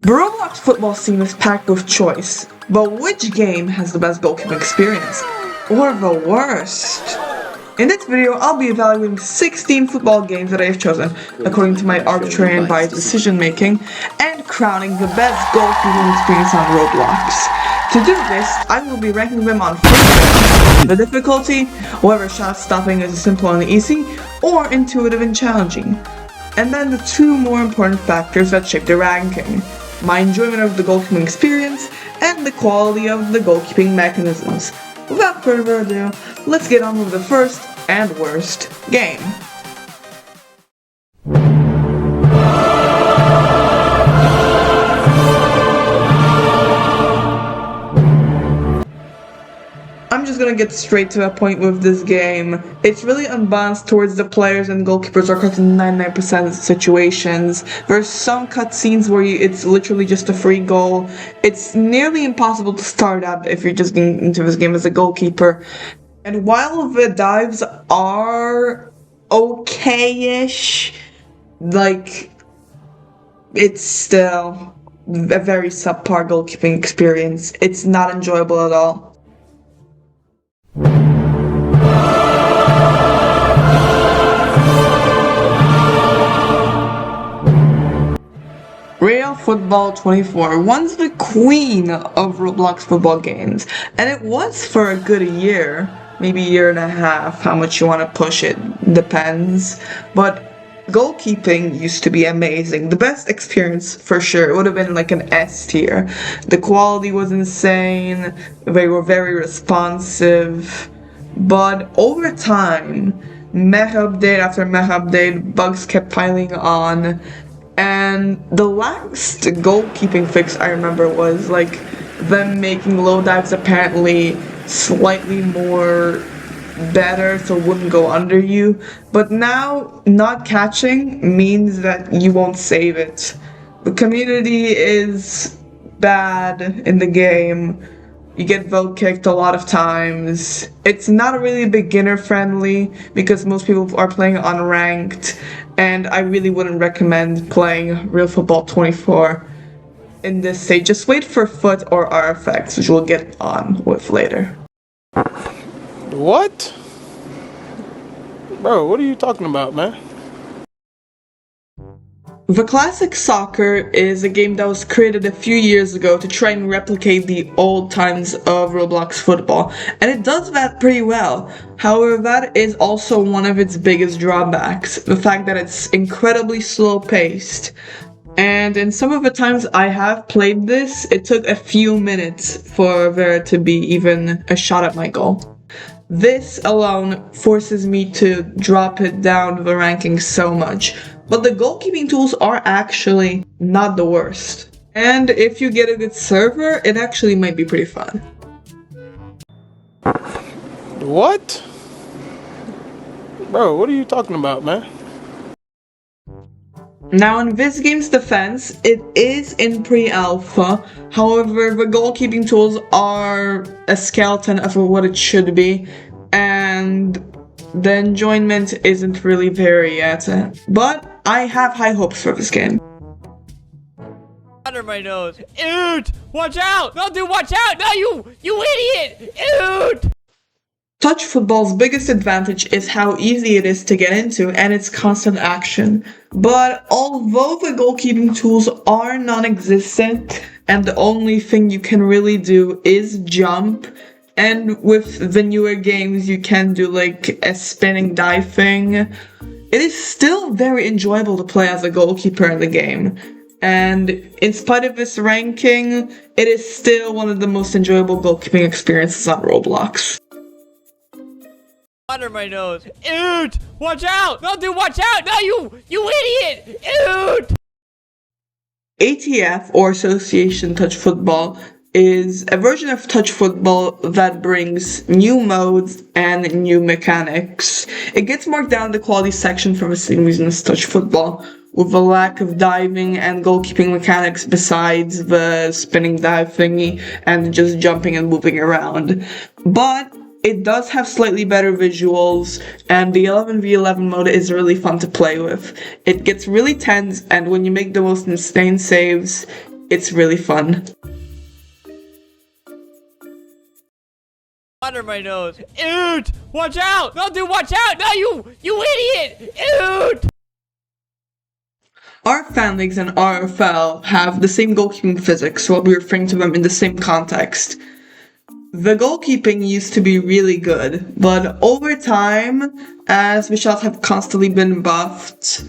The Roblox football scene is packed with choice, but which game has the best goalkeeping experience? Or the worst? In this video, I'll be evaluating 16 football games that I have chosen, according to my arbitrary and biased decision making, and crowning the best goalkeeping experience on Roblox. To do this, I will be ranking them on frequency, the difficulty, whether shot stopping is simple and easy, or intuitive and challenging. And then the two more important factors that shape the ranking: my enjoyment of the goalkeeping experience, and the quality of the goalkeeping mechanisms. Without further ado, let's get on with the first and worst game. I'm just gonna get straight to the point with this game. It's really unbalanced towards the players, and goalkeepers are correct in 99% of situations. There's some cutscenes where it's literally just a free goal. It's nearly impossible to start out if you're just getting into this game as a goalkeeper. And while the dives are okay-ish, it's still a very subpar goalkeeping experience. It's not enjoyable at all. RF Futsal 24, once the queen of Roblox football games, and it was for a good year, maybe a year and a half, how much you want to push it, depends, but goalkeeping used to be amazing. The best experience, for sure, it would have been like an S tier. The quality was insane, they were very responsive, but over time, mech update after mech update, bugs kept piling on. And the last goalkeeping fix I remember was like them making low dives apparently slightly more better so it wouldn't go under you. But now not catching means that you won't save it. The community is bad in the game. You get vote kicked a lot of times. It's not really beginner friendly because most people are playing unranked, and I really wouldn't recommend playing Real Futbol 24 in this stage. Just wait for Foot or RF, which we'll get on with later. What? Bro, what are you talking about, man? The classic soccer is a game that was created a few years ago to try and replicate the old times of Roblox football, and it does that pretty well. However, that is also one of its biggest drawbacks, the fact that it's incredibly slow paced. And in some of the times I have played this, it took a few minutes for there to be even a shot at my goal. This alone forces me to drop it down the rankings so much. But the goalkeeping tools are actually not the worst. And if you get a good server, it actually might be pretty fun. What? Bro, what are you talking about, man? Now, in this game's defense, it is in pre-alpha. However, the goalkeeping tools are a skeleton of what it should be, and the enjoyment isn't really there yet. But I have high hopes for this game. Under my nose. Oot! Watch out! No, dude, watch out! No, you idiot! Oot! Touch football's biggest advantage is how easy it is to get into and its constant action. But although the goalkeeping tools are non-existent and the only thing you can really do is jump, and with the newer games you can do like a spinning dive thing, it is still very enjoyable to play as a goalkeeper in the game. And in spite of this ranking, it is still one of the most enjoyable goalkeeping experiences on Roblox. Under my nose. Oot! Watch out! No, dude, watch out! No, you idiot! Oot! ATF, or Association Touch Football, is a version of touch football that brings new modes and new mechanics. It gets marked down in the quality section for the same reason as touch football, with a lack of diving and goalkeeping mechanics besides the spinning dive thingy and just jumping and moving around. But it does have slightly better visuals, and the 11v11 mode is really fun to play with. It gets really tense, and when you make the most insane saves, It's really fun. Under my nose. Oot! Watch out! No, dude, watch out! No, you idiot! Oot! Our fan leagues and RFL have the same goalkeeping physics, so I'll be referring to them in the same context. The goalkeeping used to be really good, but over time, as the shots have constantly been buffed,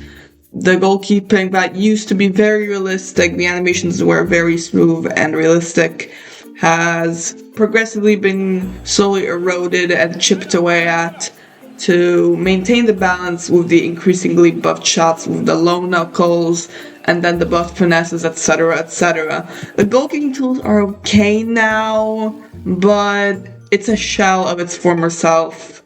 the goalkeeping that used to be very realistic, the animations were very smooth and realistic, has progressively been slowly eroded and chipped away at to maintain the balance with the increasingly buffed shots with the low knuckles and then the buffed finesses, etc., etc. The goalkeeping tools are okay now, but it's a shell of its former self.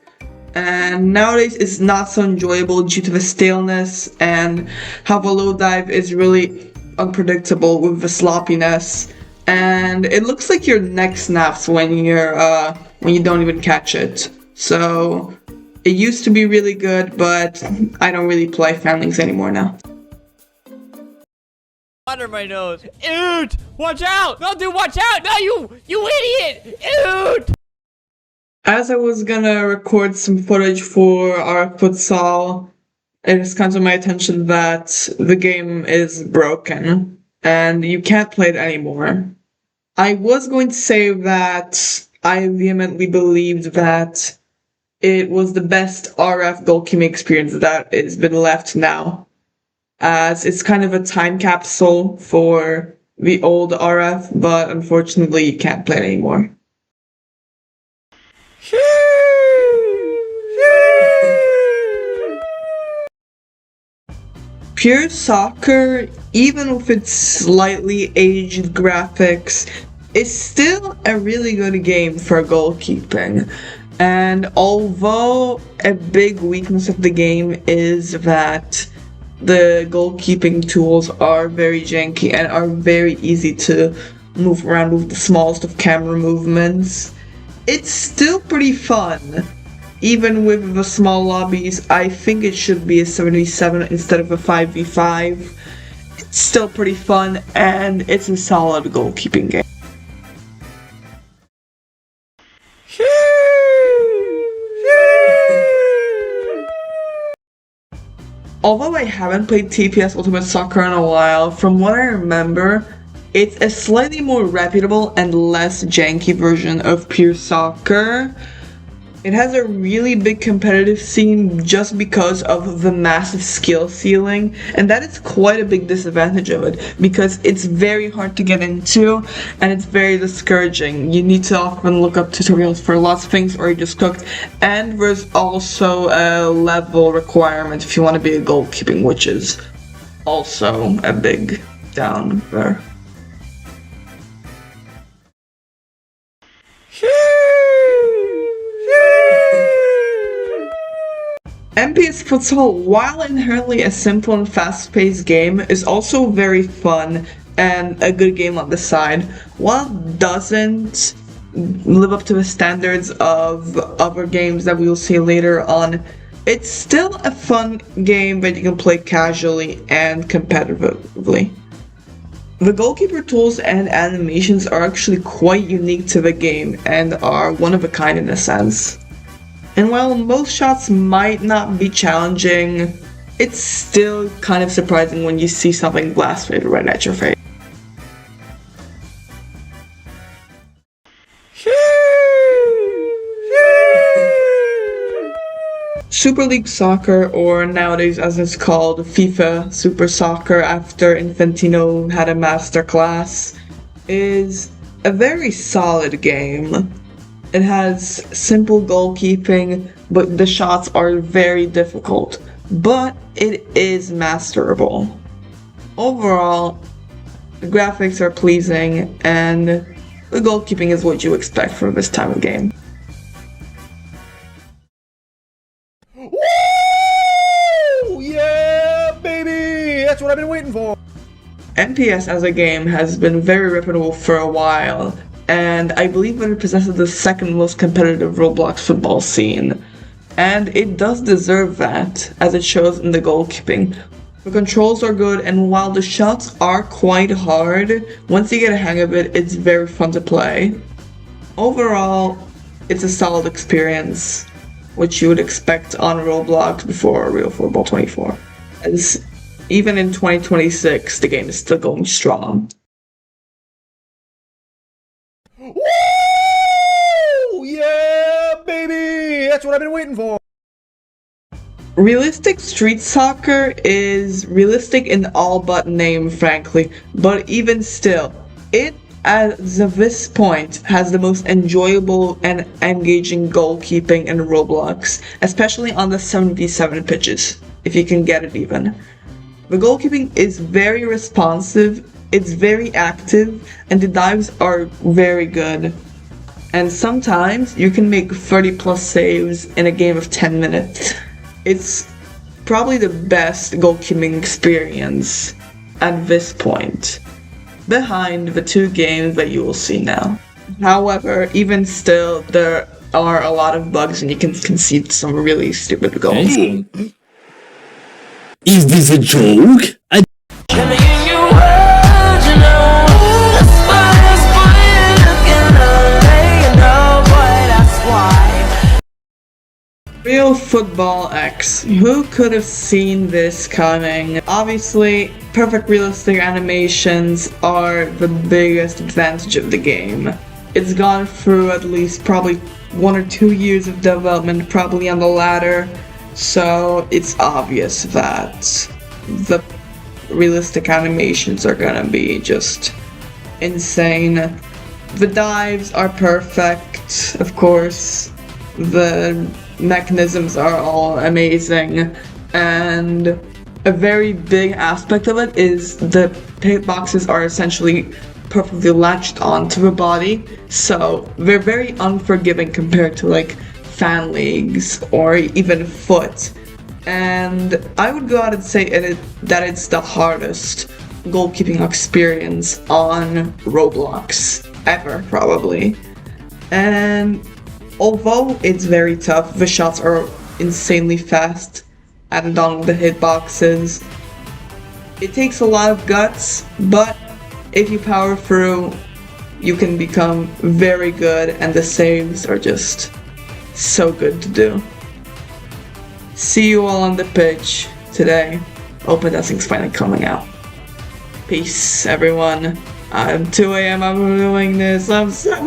And nowadays it's not so enjoyable due to the staleness and how the low dive is really unpredictable with the sloppiness. And it looks like your neck snaps when you don't even catch it. So it used to be really good, but I don't really play fan leagues anymore now. Under my nose. Oot! Watch out! No, dude, watch out! No, you idiot! Oot! As I was gonna record some footage for RF Futsal, it has come to my attention that the game is broken and you can't play it anymore. I was going to say that I vehemently believed that it was the best RF goalkeeping experience that has been left now, as it's kind of a time capsule for the old RF, but unfortunately you can't play it anymore. Pure Soccer, even with its slightly aged graphics, is still a really good game for goalkeeping. And although a big weakness of the game is that the goalkeeping tools are very janky and are very easy to move around with the smallest of camera movements, it's still pretty fun. Even with the small lobbies, I think it should be a 77 instead of a 5v5. It's still pretty fun, and it's a solid goalkeeping game. Although I haven't played TPS Ultimate Soccer in a while, from what I remember, it's a slightly more reputable and less janky version of Pure Soccer. It has a really big competitive scene just because of the massive skill ceiling, and that is quite a big disadvantage of it, because it's very hard to get into, and it's very discouraging. You need to often look up tutorials for lots of things, or you're just cooked, and there's also a level requirement if you want to be a goalkeeping, which is also a big down there. MPS Football, while inherently a simple and fast-paced game, is also very fun and a good game on the side. While it doesn't live up to the standards of other games that we will see later on, it's still a fun game that you can play casually and competitively. The goalkeeper tools and animations are actually quite unique to the game and are one of a kind in a sense. And while most shots might not be challenging, it's still kind of surprising when you see something blast-faded right at your face. Super League Soccer, or nowadays as it's called, FIFA Super Soccer after Infantino had a masterclass, is a very solid game. It has simple goalkeeping, but the shots are very difficult. But it is masterable. Overall, the graphics are pleasing, and the goalkeeping is what you expect from this type of game. Woo! Yeah, baby! That's what I've been waiting for! MPS as a game has been very reputable for a while, and I believe that it possesses the second most competitive Roblox football scene. And it does deserve that, as it shows in the goalkeeping. The controls are good, and while the shots are quite hard, once you get a hang of it, it's very fun to play. Overall, it's a solid experience, which you would expect on Roblox before Real Football 24. As even in 2026, the game is still going strong. Woo! Yeah, baby! That's what I've been waiting for. Realistic street soccer is realistic in all but name, frankly, but even still, it, as of this point, has the most enjoyable and engaging goalkeeping in Roblox, especially on the 7v7 pitches, if you can get it even. The goalkeeping is very responsive, it's very active, and the dives are very good. And sometimes you can make 30 plus saves in a game of 10 minutes. It's probably the best goalkeeping experience at this point, behind the two games that you will see now. However, even still, there are a lot of bugs and you can concede some really stupid goals. Hey. Is this a joke? Real Futbol X. Who could have seen this coming? Obviously, perfect realistic animations are the biggest advantage of the game. It's gone through at least probably 1 or 2 years of development, probably on the latter, so it's obvious that the realistic animations are gonna be just insane. The dives are perfect, of course. The mechanisms are all amazing, and a very big aspect of it is the hitboxes are essentially perfectly latched onto the body, so they're very unforgiving compared to like fan leagues or even foot. And I would go out and say that it's the hardest goalkeeping experience on Roblox ever, probably. And although it's very tough, the shots are insanely fast, added on with the hitboxes. It takes a lot of guts, but if you power through, you can become very good, and the saves are just so good to do. See you all on the pitch today. Open testing's finally coming out. Peace, everyone. 2 a.m. I'm doing this. I'm so